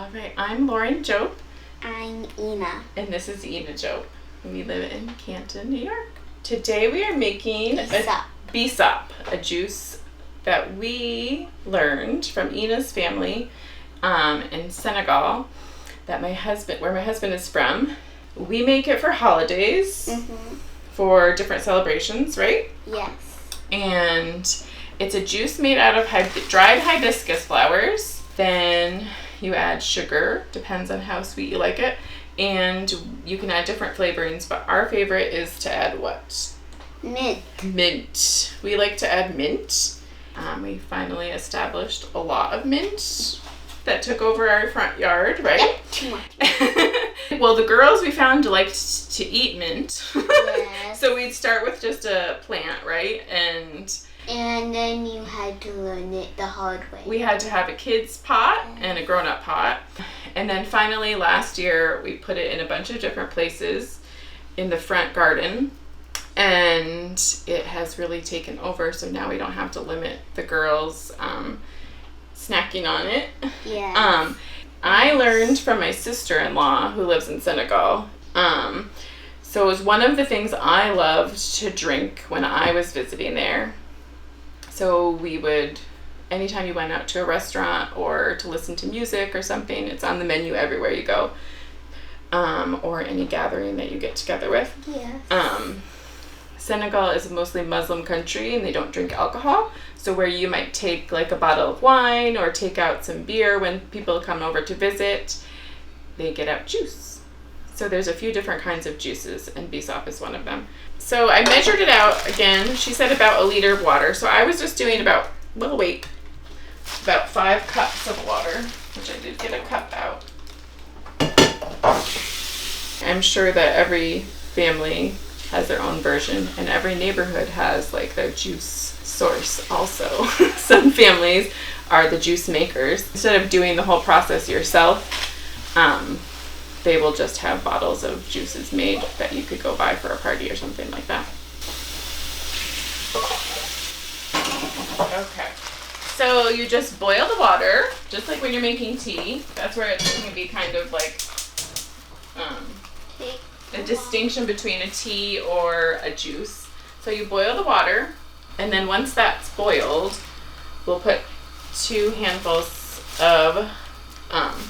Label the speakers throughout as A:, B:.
A: All right, I'm Lauren Diop.
B: I'm Ina.
A: And this is Ina Diop. We live in Canton, New York. Today we are making Bissap, a juice that we learned from Ina's family in Senegal, where my husband is from. We make it for holidays, for different celebrations, right?
B: Yes.
A: And it's a juice made out of dried hibiscus flowers. Then you add sugar, depends on how sweet you like it. And you can add different flavorings, but our favorite is to add what? Mint. We like to add mint. We finally established a lot of mint that took over our front yard, right?
B: Yep, too much.
A: Well, the girls we found liked to eat mint.
B: Yes.
A: So we'd start with just a plant, right? And
B: then you had to learn it the hard way.
A: We had to have a kid's pot and a grown-up pot. And then finally last year we put it in a bunch of different places in the front garden. And it has really taken over, so now we don't have to limit the girls snacking on it.
B: Yeah.
A: I learned from my sister-in-law who lives in Senegal. So it was one of the things I loved to drink when I was visiting there. So we would, anytime you went out to a restaurant or to listen to music or something, it's on the menu everywhere you go. Or any gathering that you get together with.
B: Yes.
A: Senegal is a mostly Muslim country and they don't drink alcohol. So where you might take like a bottle of wine or take out some beer when people come over to visit, they get out juice. So there's a few different kinds of juices and Bissap is one of them. So I measured it out again. She said about 1 liter of water. So I was just doing about 5 cups of water, which I did get a cup out. I'm sure that every family has their own version and every neighborhood has like their juice source also. Some families are the juice makers. Instead of doing the whole process yourself, they will just have bottles of juices made that you could go buy for a party or something like that. Okay, so you just boil the water, just like when you're making tea. That's where it's going to be kind of like a distinction between a tea or a juice. So you boil the water, and then once that's boiled, we'll put 2 handfuls of,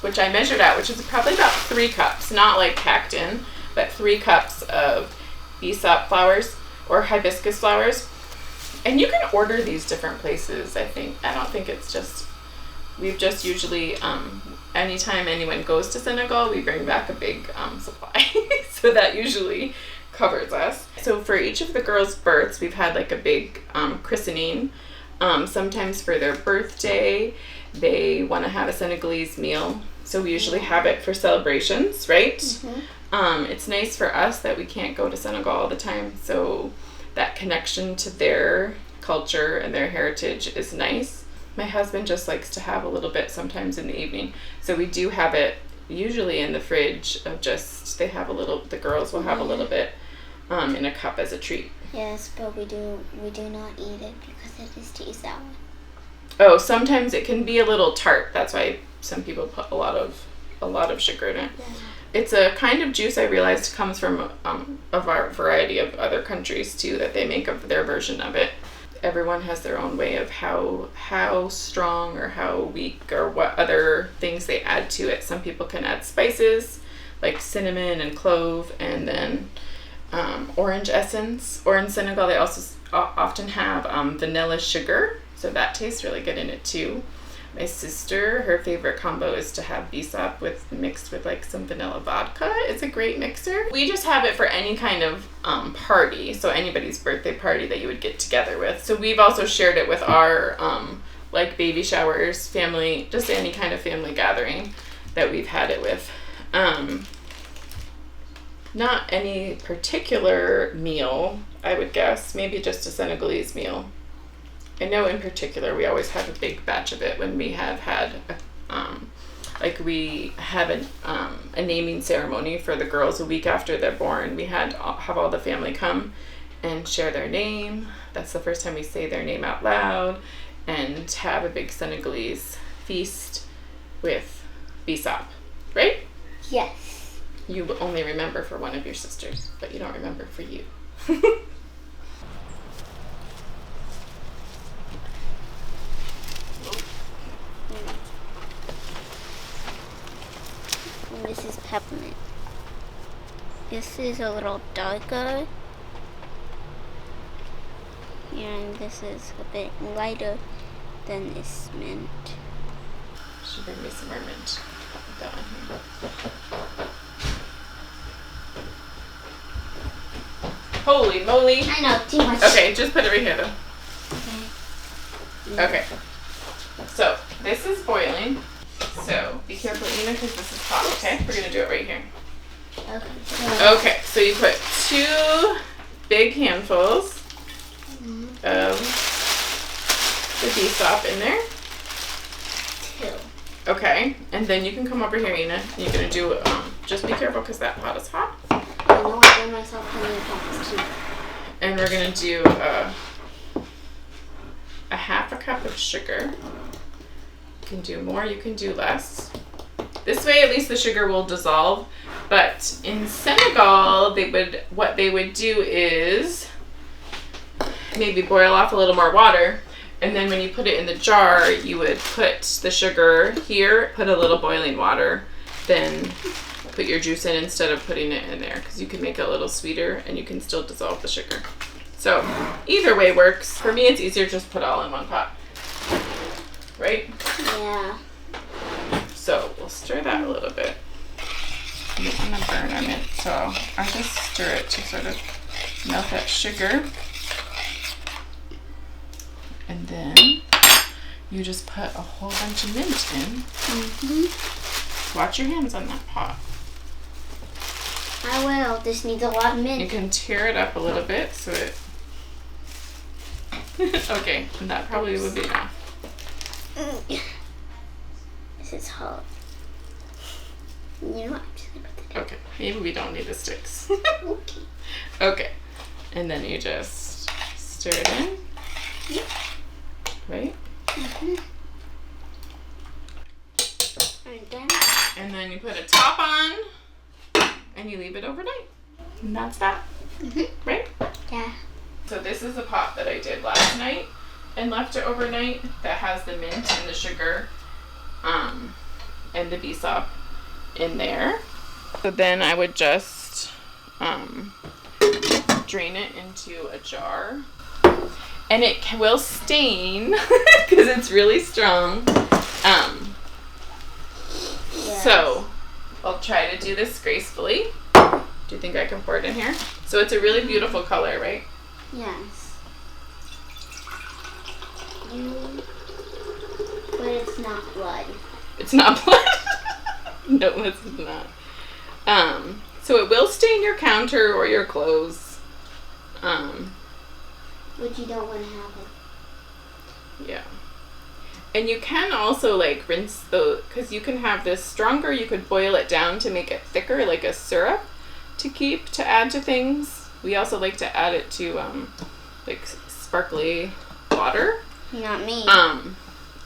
A: which I measured out, which is probably about 3 cups, not like packed in, but 3 cups of Bissap flowers or hibiscus flowers. And you can order these different places, I think. I don't think it's just, we've just usually, anytime anyone goes to Senegal, we bring back a big supply. So that usually covers us. So for each of the girls' births, we've had like a big christening. Sometimes for their birthday, they want to have a Senegalese meal. So we usually have it for celebrations, right? It's nice for us that we can't go to Senegal all the time. So that connection to their culture and their heritage is nice. My husband just likes to have a little bit sometimes in the evening. So we do have it usually in the fridge of just, the girls will have a little bit in a cup as a treat.
B: Yes, but we do not eat it because it is too sour.
A: Oh, sometimes it can be a little tart. That's why some people put a lot of sugar in it. Yeah. It's a kind of juice I realized comes from a variety of other countries too, that they make of their version of it. Everyone has their own way of how strong or how weak or what other things they add to it. Some people can add spices like cinnamon and clove, and then orange essence. Or in Senegal, they also often have vanilla sugar, so that tastes really good in it too. My sister, her favorite combo is to have Bissap mixed with like some vanilla vodka. It's a great mixer. We just have it for any kind of party, so anybody's birthday party that you would get together with. So we've also shared it with our like baby showers, family, just any kind of family gathering that we've had it with. Not any particular meal, I would guess. Maybe just a Senegalese meal. I know in particular we always have a big batch of it when we have had, we have a naming ceremony for the girls a week after they're born. We have all the family come and share their name. That's the first time we say their name out loud, and have a big Senegalese feast with Bissap, right?
B: Yes.
A: You only remember for one of your sisters, but you don't remember for you.
B: And this is peppermint. This is a little darker. And this is a bit lighter than this mint.
A: Should bring me some more mint. Put that on here. Holy moly.
B: I know, too much.
A: Okay, just put it right here though.
B: Okay.
A: Okay. So, this is boiling. So, be careful, Ina, because this is hot, okay? We're going to do it right here.
B: Okay.
A: Okay, so you put 2 big handfuls of the Bissap in there.
B: 2.
A: Okay, and then you can come over here, Ina. You're going to do, just be careful because that pot is hot.
B: I know I gave myself plenty of pots too.
A: And we're going to do a half a cup of sugar. You can do more, you can do less. This way at least the sugar will dissolve. But in Senegal, what they would do is maybe boil off a little more water, and then when you put it in the jar, you would put the sugar here, put a little boiling water, then put your juice in instead of putting it in there, because you can make it a little sweeter and you can still dissolve the sugar. So either way works. For me, it's easier just put all in one pot. Right?
B: Yeah.
A: So we'll stir that a little bit. You don't want to burn on it, so I just stir it to sort of melt that sugar. And then you just put a whole bunch of mint in.
B: Mm-hmm.
A: Watch your hands on that pot.
B: I will. This needs a lot of mint.
A: You can tear it up a little bit so it... Okay, and that probably would be enough.
B: This is hot. You know what? I'm just gonna put that
A: Okay, maybe we don't need the sticks.
B: Okay.
A: Okay, and then you just stir it in.
B: Yep.
A: Right?
B: Mm-hmm.
A: And then you put a top on and you leave it overnight. And that's that.
B: Mm-hmm.
A: Right?
B: Yeah.
A: So this is a pot that I did last night and left it overnight that has the mint and the sugar and the Bissap in there. So then I would just drain it into a jar. And it will stain because it's really strong.
B: Yes.
A: So I'll try to do this gracefully. Do you think I can pour it in here? So it's a really beautiful color, right?
B: Yes. But it's not blood.
A: It's not blood. No, it's not. So it will stain your counter or your clothes.
B: But you don't want to have it.
A: Yeah. And you can also like rinse because you can have this stronger, you could boil it down to make it thicker, like a syrup to add to things. We also like to add it to like sparkly water.
B: Not me.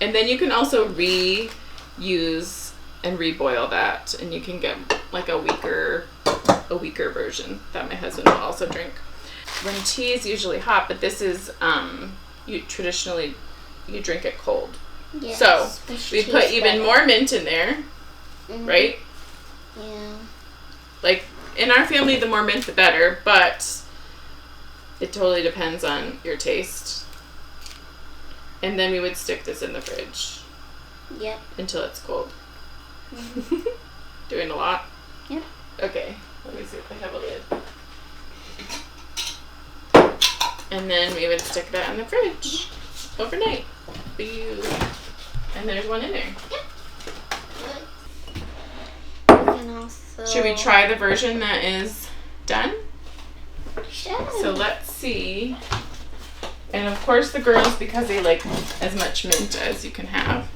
A: And then you can also reuse and reboil that, and you can get like a weaker version that my husband will also drink. When tea is usually hot, but this is traditionally you drink it cold.
B: Yes,
A: so we put even
B: better.
A: more mint in there, right?
B: Yeah.
A: Like in our family, the more mint the better, but it totally depends on your taste. And then we would stick this in the fridge.
B: Yep.
A: Until it's cold.
B: Mm-hmm.
A: Doing a lot?
B: Yep.
A: Okay, let me see if I have a lid. And then we would stick that in the fridge overnight. And there's one in there.
B: Yep. And also...
A: Should we try the version that is done?
B: Sure.
A: So let's see. And of course the girls, because they like as much mint as you can have,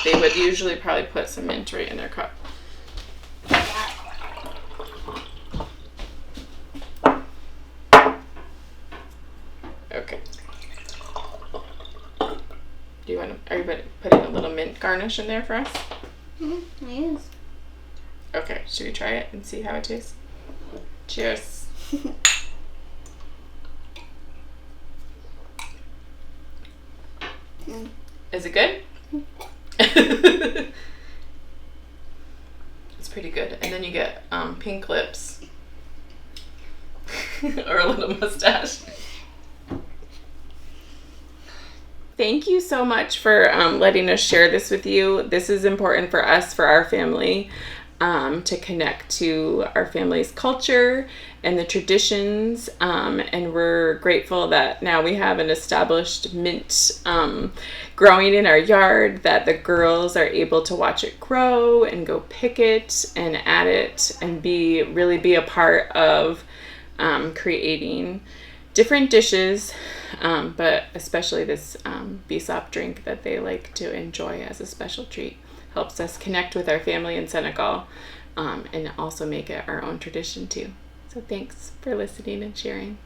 A: they would usually probably put some mint right in their cup. Okay. Are you putting a little mint garnish in there for us?
B: Yes.
A: Okay, should we try it and see how it tastes? Cheers. Is it good? It's pretty good. And then you get pink lips. Or a little mustache. Thank you so much for letting us share this with you. This is important for us, for our family, to connect to our family's culture and the traditions. And we're grateful that now we have an established mint growing in our yard, that the girls are able to watch it grow and go pick it and add it and really be a part of creating different dishes, but especially this Bissap drink that they like to enjoy as a special treat. Helps us connect with our family in Senegal, and also make it our own tradition too. So thanks for listening and sharing.